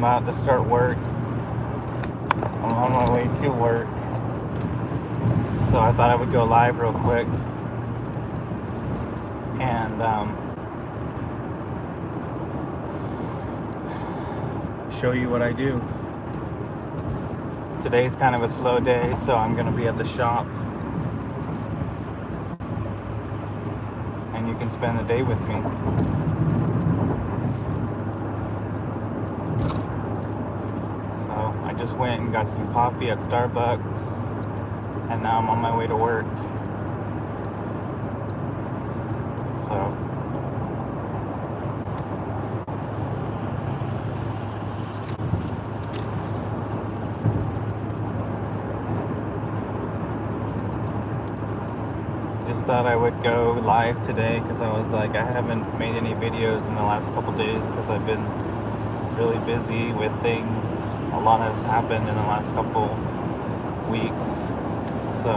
about to start work. I'm on my way to work. So I thought I would go live real quick and show you what I do. Today's kind of a slow day, so I'm going to be at the shop. And you can spend the day with me. So I just went and got some coffee at Starbucks, and now I'm on my way to work. So just thought I would go live today because I was like, I haven't made any videos in the last couple days because I've been really busy with things. A lot has happened in the last couple weeks, so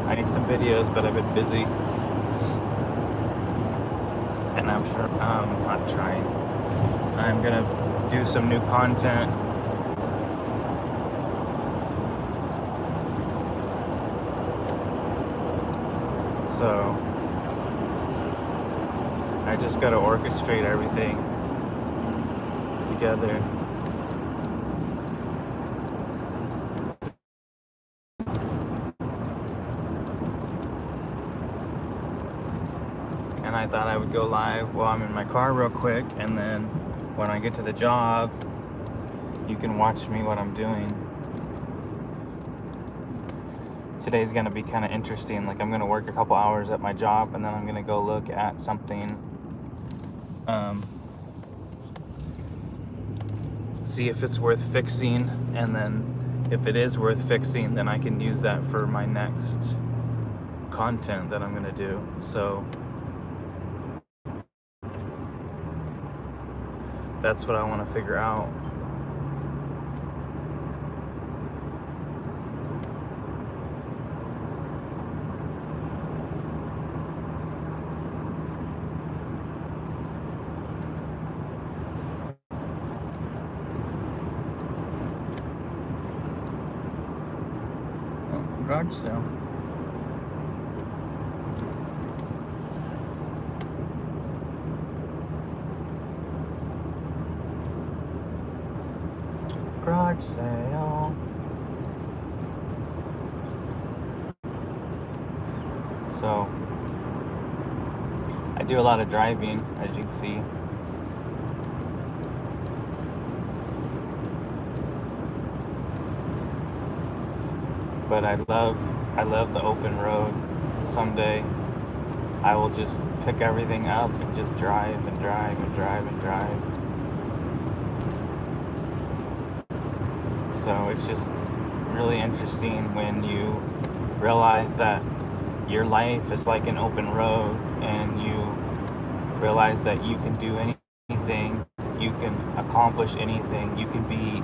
I need some videos, but I've been busy, and I'm gonna do some new content. So I just gotta orchestrate everything together. And I thought I would go live while I'm in my car real quick, and then when I get to the job, you can watch me what I'm doing. Today's gonna be kind of interesting. Like, I'm gonna work a couple hours at my job, and then I'm gonna go look at something, see if it's worth fixing, and then if it is worth fixing, then I can use that for my next content that I'm gonna do. So that's what I want to figure out. Garage sale. Garage sale. So I do a lot of driving, as you can see. But I love the open road. Someday I will just pick everything up and just drive and drive and drive and drive. So it's just really interesting when you realize that your life is like an open road, and you realize that you can do anything, you can accomplish anything, you can be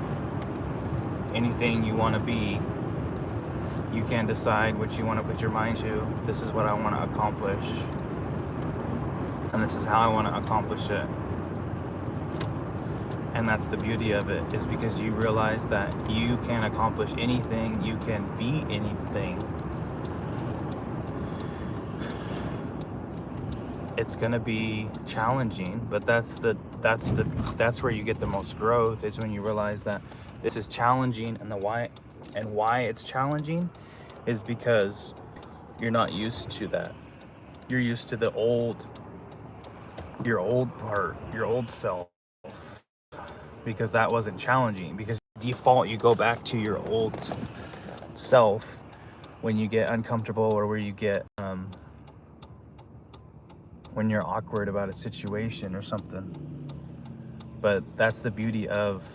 anything you want to be. You can decide what you want to put your mind to. This is what I want to accomplish, and this is how I want to accomplish it. And that's the beauty of it, is because you realize that you can accomplish anything, you can be anything. It's gonna be challenging, but that's where you get the most growth, is when you realize that this is challenging, and why it's challenging is because you're not used to that. You're used to your old part, your old self, because that wasn't challenging. Because default, you go back to your old self when you get uncomfortable, or where you get when you're awkward about a situation or something. But that's the beauty of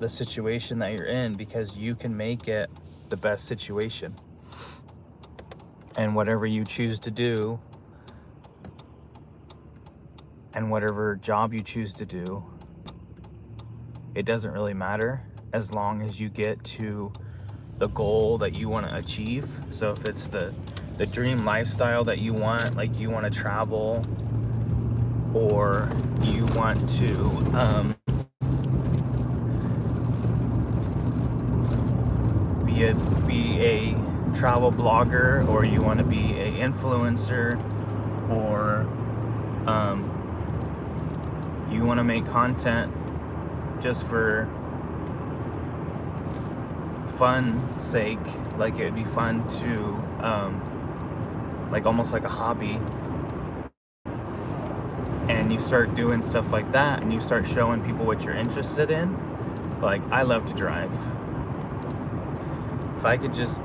the situation that you're in, because you can make it the best situation. And whatever you choose to do, and whatever job you choose to do, it doesn't really matter, as long as you get to the goal that you want to achieve. So if it's the dream lifestyle that you want, like you want to travel or you want to be a travel blogger, or you want to be a influencer, or you want to make content just for fun sake, like it'd be fun to like almost like a hobby, and you start doing stuff like that and you start showing people what you're interested in. Like, I love to drive. If I could just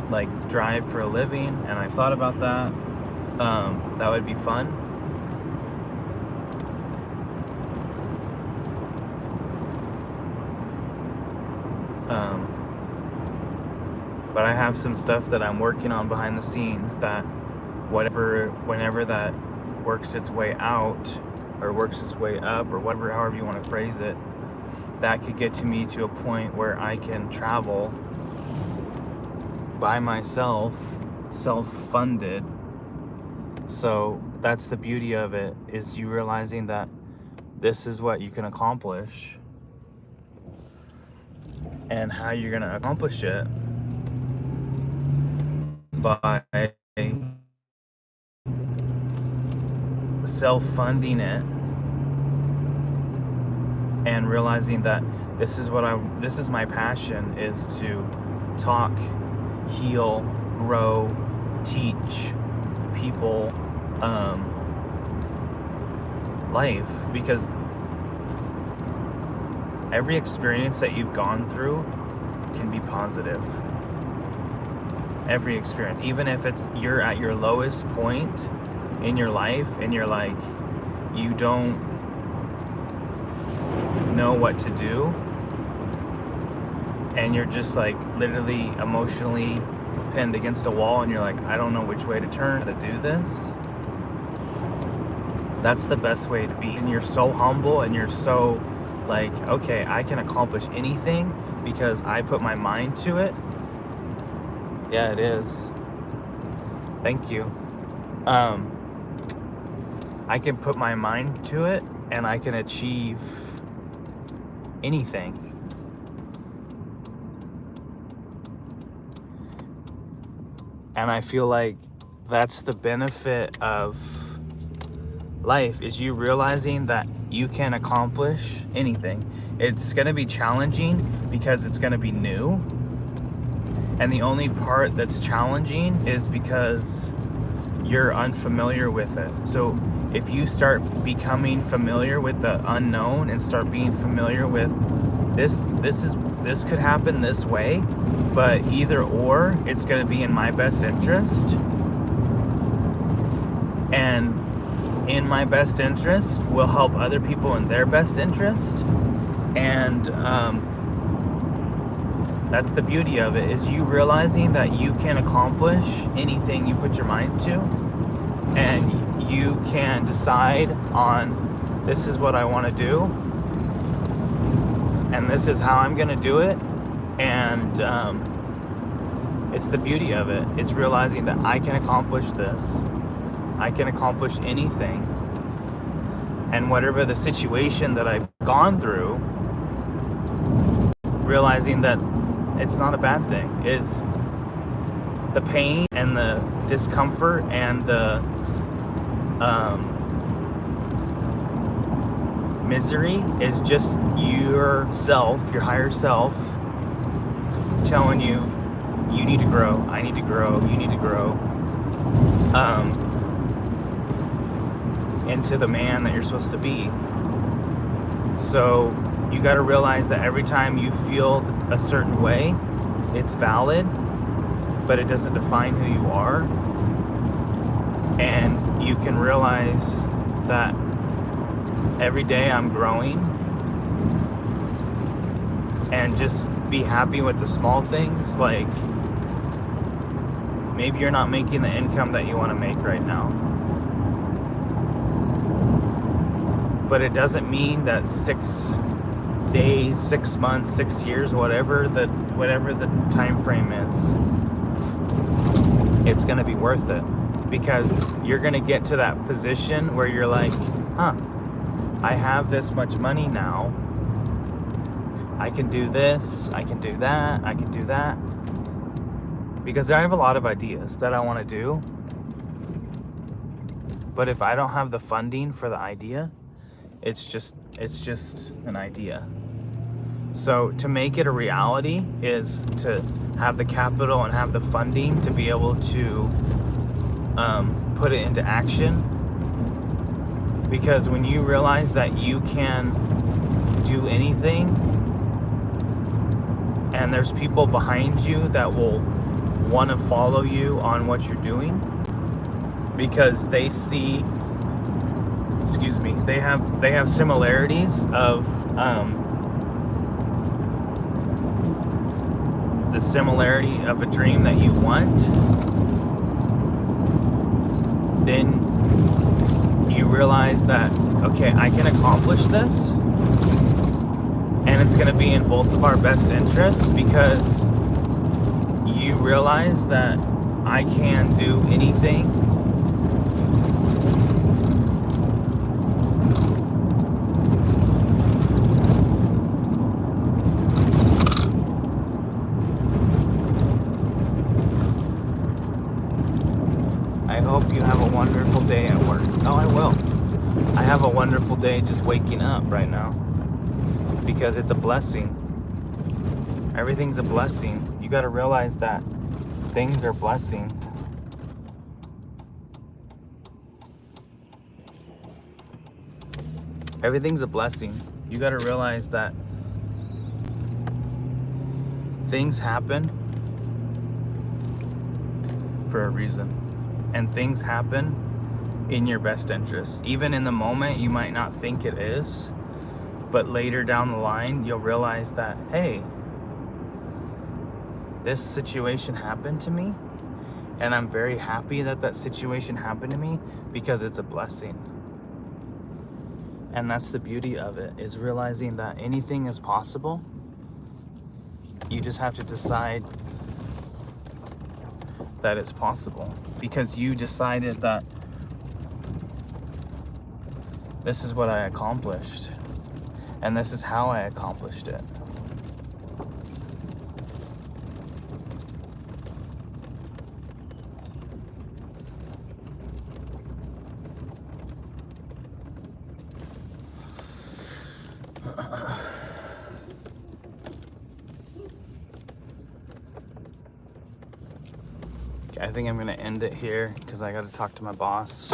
like drive for a living, and I thought about that, that would be fun. But I have some stuff that I'm working on behind the scenes that whenever that works its way out, or works its way up, or whatever, however you want to phrase it, that could get to me to a point where I can travel by myself, self-funded. So that's the beauty of it, is you realizing that this is what you can accomplish, and how you're going to accomplish it by self-funding it, and realizing that this is my passion, is to talk, heal, grow, teach people life. Because every experience that you've gone through can be positive. Every experience, even if you're at your lowest point in your life and you're like, you don't know what to do, and you're just like literally emotionally pinned against a wall, and you're like, I don't know which way to turn to do this. That's the best way to be. And you're so humble, and you're so like, okay, I can accomplish anything because I put my mind to it. Yeah, it is. Thank you. I can put my mind to it, and I can achieve anything. And I feel like that's the benefit of life, is you realizing that you can accomplish anything. It's going to be challenging because it's going to be new. And the only part that's challenging is because you're unfamiliar with it. So if you start becoming familiar with the unknown, and start being familiar with this could happen this way, but either or, it's going to be in my best interest. And in my best interest will help other people in their best interest. And that's the beauty of it, is you realizing that you can accomplish anything you put your mind to, and you can decide on, this is what I want to do, and this is how I'm going to do it. And it's the beauty of it, is realizing that I can accomplish this. I can accomplish anything. And whatever the situation that I've gone through, realizing that it's not a bad thing. It's the pain and the discomfort and the misery is just yourself, your higher self, telling you, you need to grow, I need to grow, you need to grow into the man that you're supposed to be. So you got to realize that every time you feel a certain way, it's valid, but it doesn't define who you are. And you can realize that every day I'm growing, and just be happy with the small things. Like, maybe you're not making the income that you want to make right now, but it doesn't mean that 6 days, 6 months, 6 years, whatever the time frame is, it's going to be worth it. because you're going to get to that position where you're like, I have this much money now. I can do this, I can do that, I can do that. Because I have a lot of ideas that I want to do. But if I don't have the funding for the idea, it's just an idea. So to make it a reality is to have the capital and have the funding to be able to put it into action. Because when you realize that you can do anything, and there's people behind you that will want to follow you on what you're doing, because they see, they have similarities of the similarity of a dream that you want, then you realize that, okay, I can accomplish this, and it's going to be in both of our best interests, because you realize that I can do anything. I hope you have a wonderful day at work. Oh, I will. I have a wonderful day just waking up right now, because it's a blessing. Everything's a blessing. You got to realize that things are blessings. Everything's a blessing. You got to realize that things happen for a reason. And things happen in your best interest. Even in the moment, you might not think it is, but later down the line, you'll realize that, hey, this situation happened to me, and I'm very happy that that situation happened to me, because it's a blessing. And that's the beauty of it, is realizing that anything is possible. You just have to decide that it's possible, because you decided that this is what I accomplished, and this is how I accomplished it. I think I'm gonna end it here because I gotta talk to my boss.